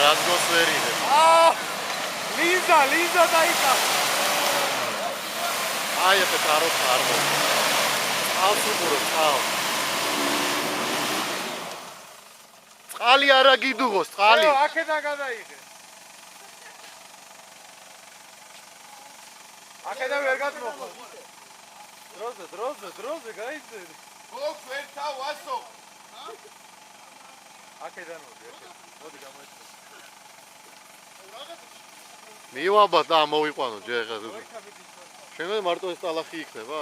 რაზგოსვერიდე. ლიზა დაიკა. აი ეს არო ხარბო. ალსუბურო ხალ. წყალი არა გიდუღოს, წყალი. აქედან გადაიღე. აქედან ვერ გადმოხო. დროზე გაიძერი. გოგ ვერ თავასო. აქედან მოდი გამოიწვევ. მივაბა და მოვიყვანო ჯერ ხა. შენ მარტო ეს ტალახი იქნება?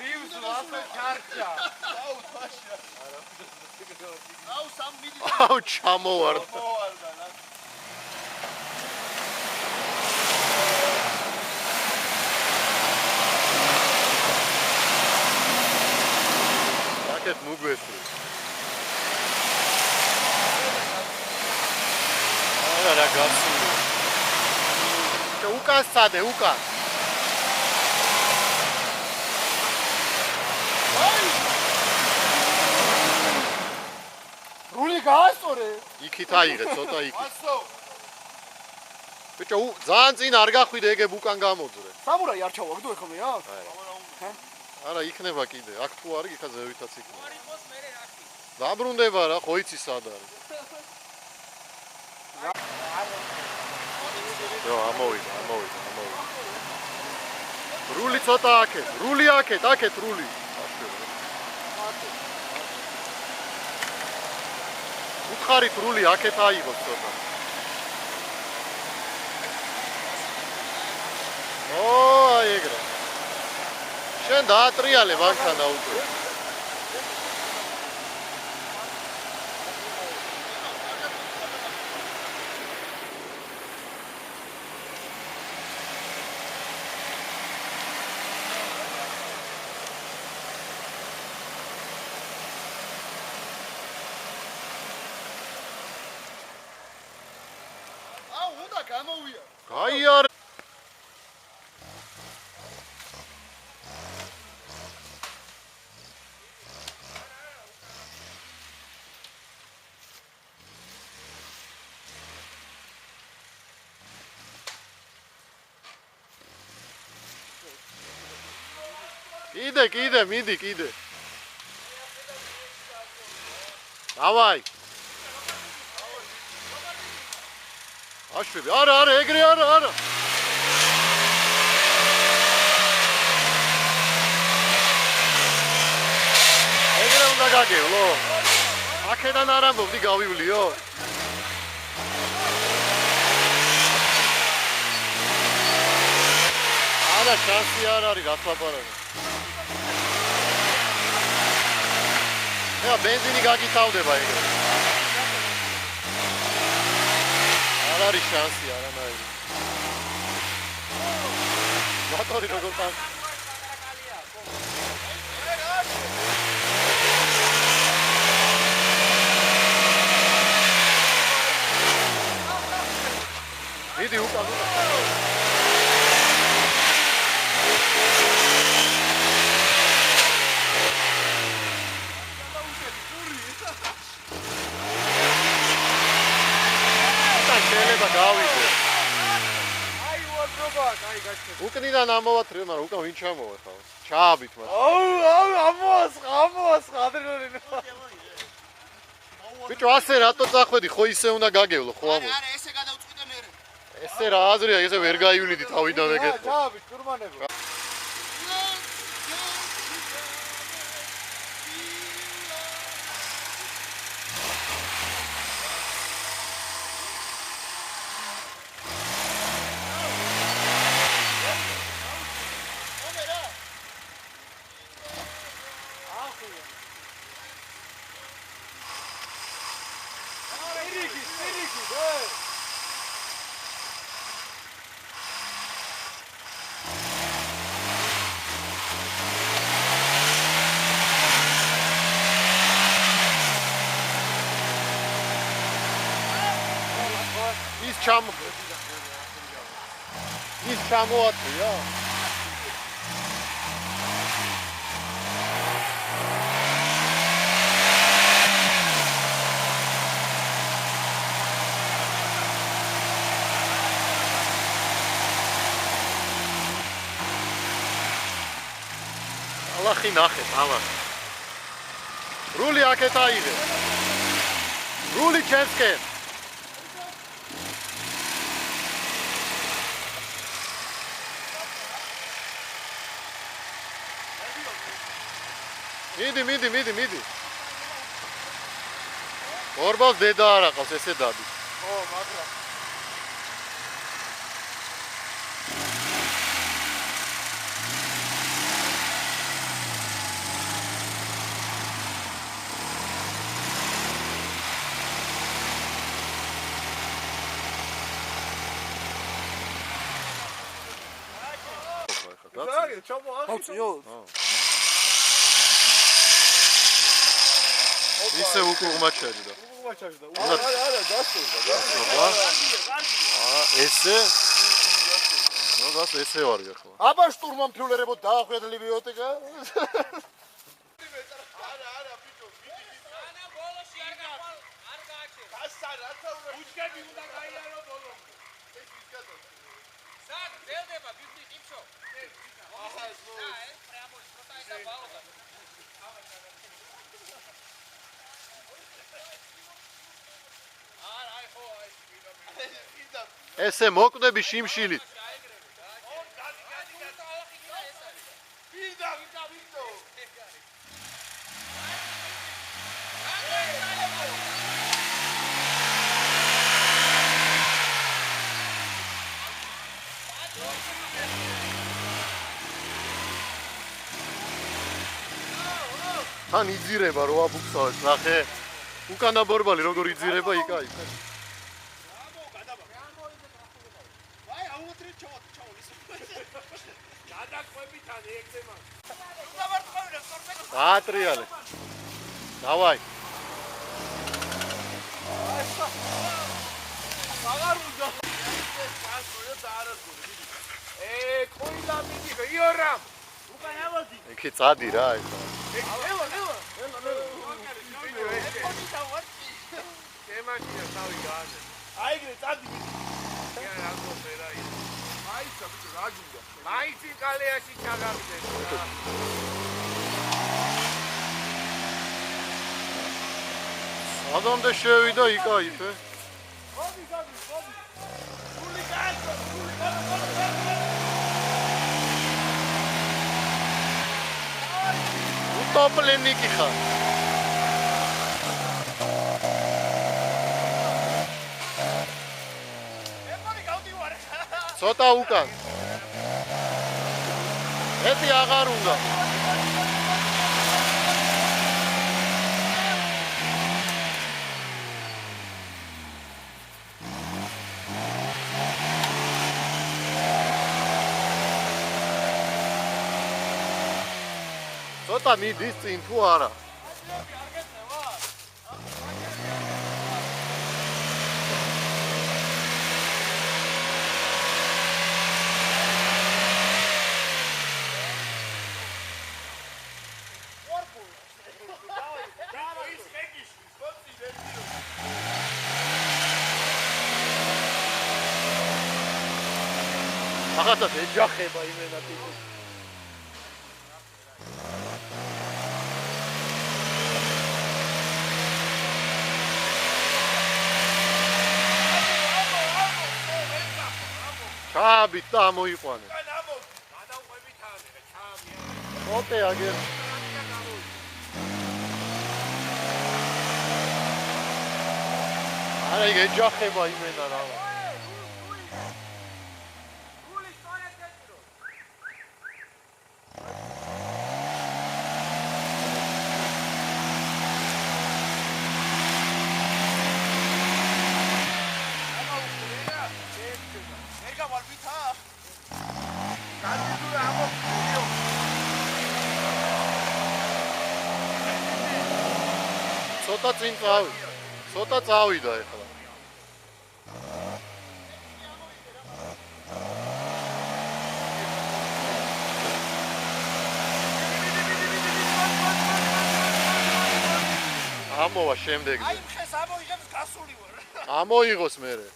ლივს ვასო ჩარჩა. აუ თაშა. აუ სამ მიდი. აუ ჩამოვარდა. აქეთ მუგვესრი. არა გასული. უკან სადე უკან. რული გაასწორე. იქით აიღე ცოტა იქით. ბიჭო ძალიან წინ არ გახვიდე ეგებ უკან გამოძრე. სამურაი არ ჩავაგდო ეხლა რა? არა იქნება კიდე. აქ თუ არის იქა ზევითაც იქნება. დაბრუნდება რა, ხო იცი სად არის. რა ამოვიდა. რული ცოტა აქეთ, რული აქეთ რული. უთხარით რული აქეთ აიღო ცოტა. აი ეგრე. შენ დაატრიალე მანქანა უკვე. გაიარ კიდე მიდი კიდე დავაი აშვები არა ეგრე არა ეგრე უნდა გაგევლო აქედან არ ამბობდი გავივლიო არა შანსი არ არის რაც ლაპარაკობ ბენზინი გაგითავდება ეგრე არ არის შანსი არანაირი მოტორი როგორ там მიდი უკან შეიძლება გავიდე. აი უაძრობა, აი გაჩერდა. უკნიდან ამოვათრე, მაგრამ უკან ვინ ჩამოვა ხა? ჩააბით მას. აუ, ამოასხა ადრენალინი. ბიჭო, ასე რატო წახვედი? ხო ისე უნდა გაგევლო, ხო ამო. არა, ესე გადავწყვიტე მე. ესე რა აზრია, ესე ვერ გაივლიდი თავიდან ეგეთ. ჩააბით, თურმანებო. ის ჩამოათრია? ალახი ნახე, ალახი. რული აქეთ აიღე. რული ჩემსკენ. მიდი. ორბალს დედა არ აყავს, ესე დადი. ო, მაგრამ გაცი. ჩამო ახლა. ისე უკუღმა ჩაჯდა. არა, დასწორდა. ესე? ნუ გას ესე ვარ ახლა. აბა შტურმანფიულერებო დაახვიათ ბიბლიოთეკა. არა, ბიჭო, ანა ბოლოში არ გააჩერე. გასა რაცა უნდა ბუჩკები უნდა გაიარო ბოლო. ეს ის გადო. სად ველდება ბიბლი ტიპშო? აჰა, და ეს პრამო შროტაისა ბალოდა. აი ხო აი კიდე ესე მოკვდები შიმშილით. კიდე ბიჭო. თან იძირება რო აბუქსავეს, ნახე. უკანა ბორბალი როგორ იძირება იქა. აი, აუტრე ჩაო ისე. გადაყვებიდან ეგზემა. დაატრიალე. დავაი. აღარ უნდა. ყოილა მიდი, იორამ. უკან ავადი. იქი წადი რა ეხლა. ელა. ემაშია თავი გაანე. აიგრე წადი. ია რა გოფერა ის. აიცა ბიჭო, რა გინდა? მაიცი კალეაში ჩაგავიდეს რა. ადამდე შევიდა იქა იფე. მოდი. გული გააცო. უტოპლენიკი ხარ. ემონი გავდივარ. ცოტა უკან. ეთი აღარ უნდა. ცოტა მიდის წინ თუ არა? ახაც ეჯახება იმენა ტიპი. ჩაბით და ამოიყვანე. ოკე, აგერ. არა, იგი ეჯახება იმენა რა. ცოტა წინ წავიდა. ცოტა წავიდა ეხლა. ამოვა შემდეგზე. აი ხეს ამოიღებს გასული ვარ. ამოიღოს მერე.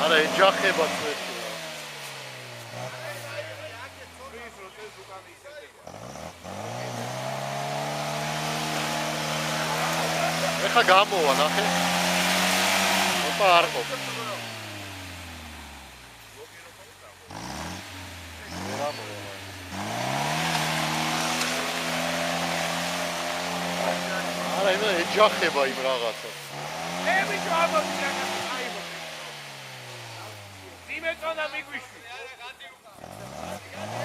არა ეჯახება წვეთი. ის როდეს უკან ისეთება. ეხა გამოვა ნახე. ოპა არ ყოფ. არა იმა ეჯახება იმ რაღაცას. ბიჭო ამოდი აიბო. იმეწონა მიგვიშვი.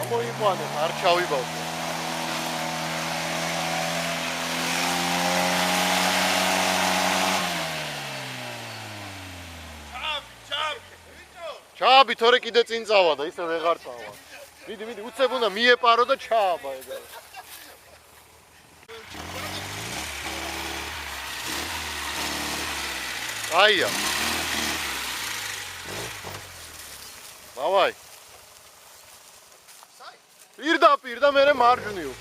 ამოიყვანე, არ ჩავიბავდე. ჩააბი თორე კიდე წინ წავა და ისე ვეღარ წავა. მიდი, უცებ უნდა მიეპარო და ჩააბა ეგრე. აია. დავაი. პირდაპირ და მე მარჯვნივ.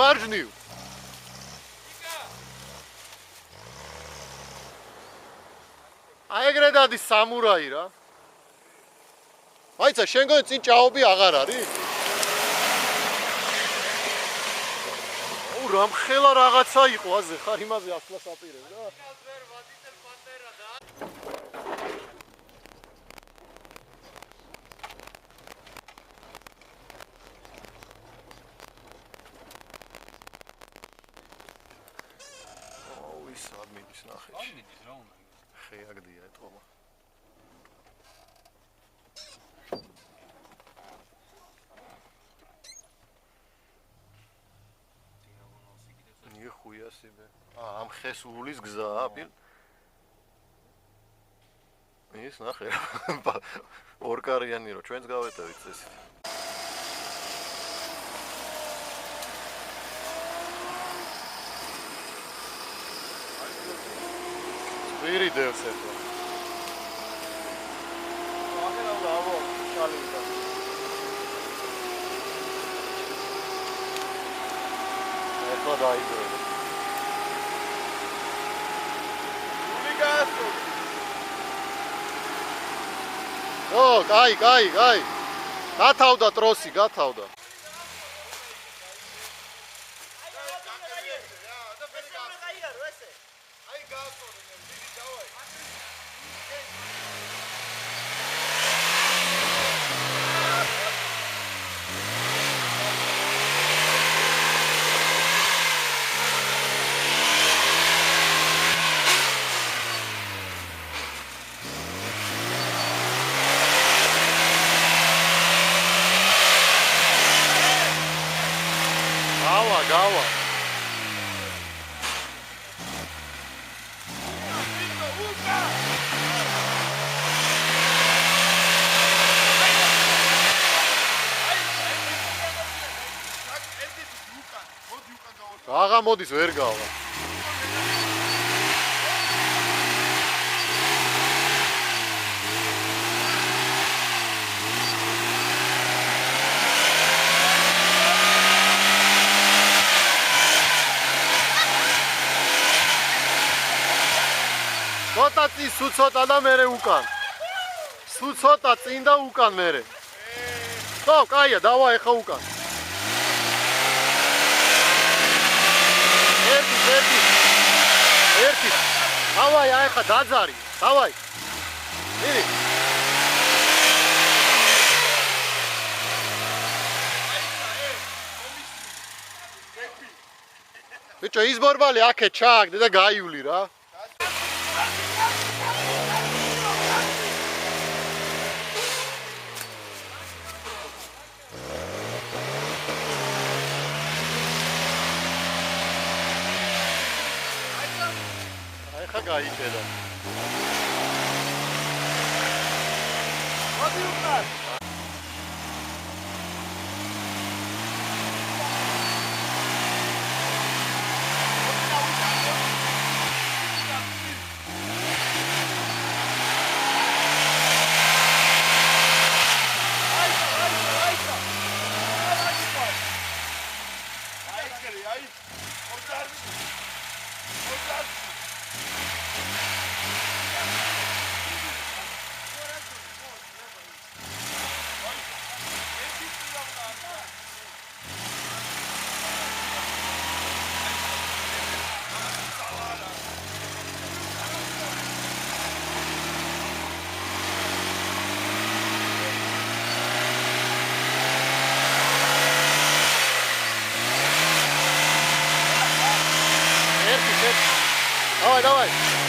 მარჯვნივ. აი ეგრე დადის სამურაი რა. აიცა შენ გონი წინ ჭაობი აღარ არის? რამხელა რაღაცა იყო აზე ხარ იმაზე ასლას აპირებ რა. ის არ მიდის ნახე. არ მიდის რა უნდა. ხეაგდია ეთქობა. ნიხუია სიბე. ამ ხეს ულის გზაა ბილ. ის ნახე. ორკარიანი რო ჩვენს გავეტევით წესით. ვირი დევს ეხლა. აღელა დავო, ჩალივდა. ეხლა დაიძრე. ულიგასო. ო, კაი. გათავდა ტროსი, გათავდა. გავა. აღამოდის ვერ გავა. ცოტა წინ სულ ცოტა და მერე უკან. სულ ცოტა წინ და უკან მერე. ხო, კაია, დავა ეხა უკან. ერთი. დავაი, ეხა დაძარი. დავაი. მიდი. ბიჭო, ის ბორბალი აქეთ ჩააგდე და გაივლი რა. ეხა გაიჭედა. მოდი უკან. დავაი.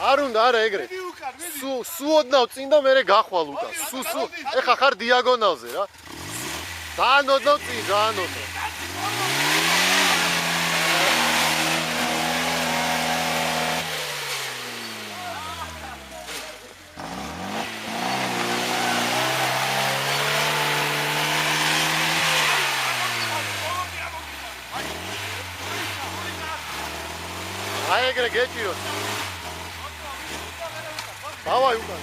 არ უნდა არა ეგრე. სუ ოდნავ წინ და მერე გახვალ უკან. სუ. ეხა ხარ დიაგონალზე რა. ძალიან ოდნავ წინ, ძალიან ოდნავ. აი ეგრე გეჭიროს. დავაი უკან.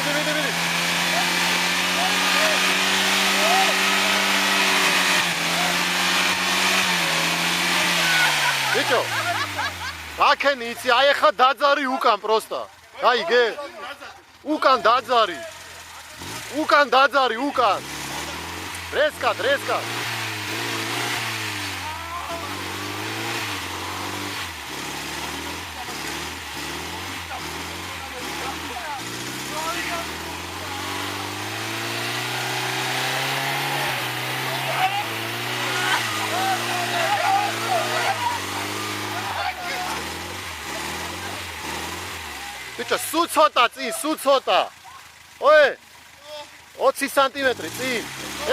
ვიდი. ბიჭო. აქენი იცი, აი ახლა დაძარი უკან პროსტა. აი გე. უკან დაძარი. უკან. რესკად. ბიჭო, სუ ცოტა. ოე 20 სანტიმეტრი წინ.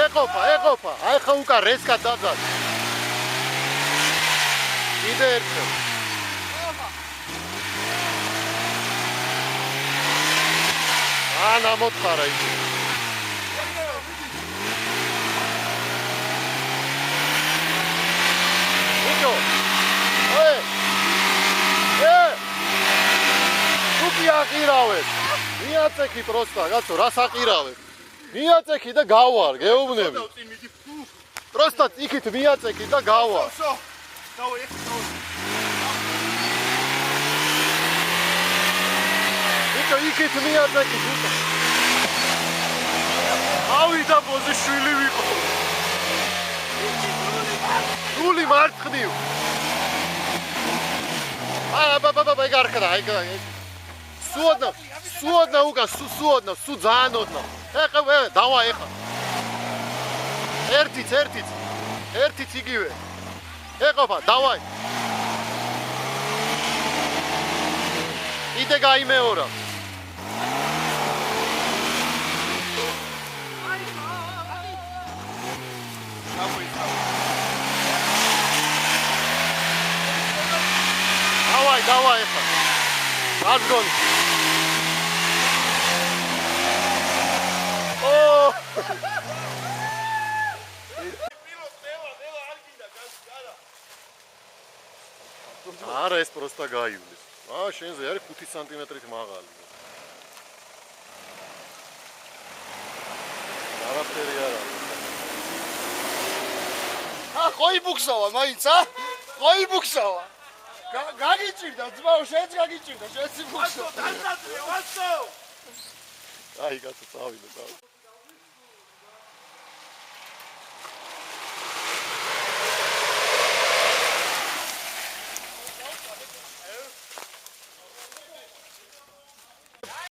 ეყოფა. აი ხა უკან რესკად დაძალ. კიდე ერთხელ. ანა მოთხარა იგი. ბიჭო. ოე. თუკი აყირავეთ. მიაწექი პროსტა, კაცო, რას აყირავეთ? მიაწექი და გავარ, გეუბნები. პროსტა იქით მიაწექი და გავარ. ბიჭო, იქით მიაწექი თუკი. ავიდა ბოზი შვილი ვიყო. გული მარცხნივ. ბაბა, ეგ არ ხდა, ეგ. სუოდნა უკან, სუ ძალიან ოდნავ. ეხა, დავა ეხა. ერთიც იგივე. ეყოფა, დავაი. იდე გაიმეორა. დავაი ეხა. გაზგონი. არა ეს პროსტა გაივლის. შენზე არის 5 სანტიმეტრით მაღალი. არაფერი არა. ყოიბუქსავა მაინც, ყოიბუქსავა. გაგიჭირდა ძმაო, შენც გაგიჭირდა, შენც იბუქსო. ვასო, აი, კაცო, წავიდე.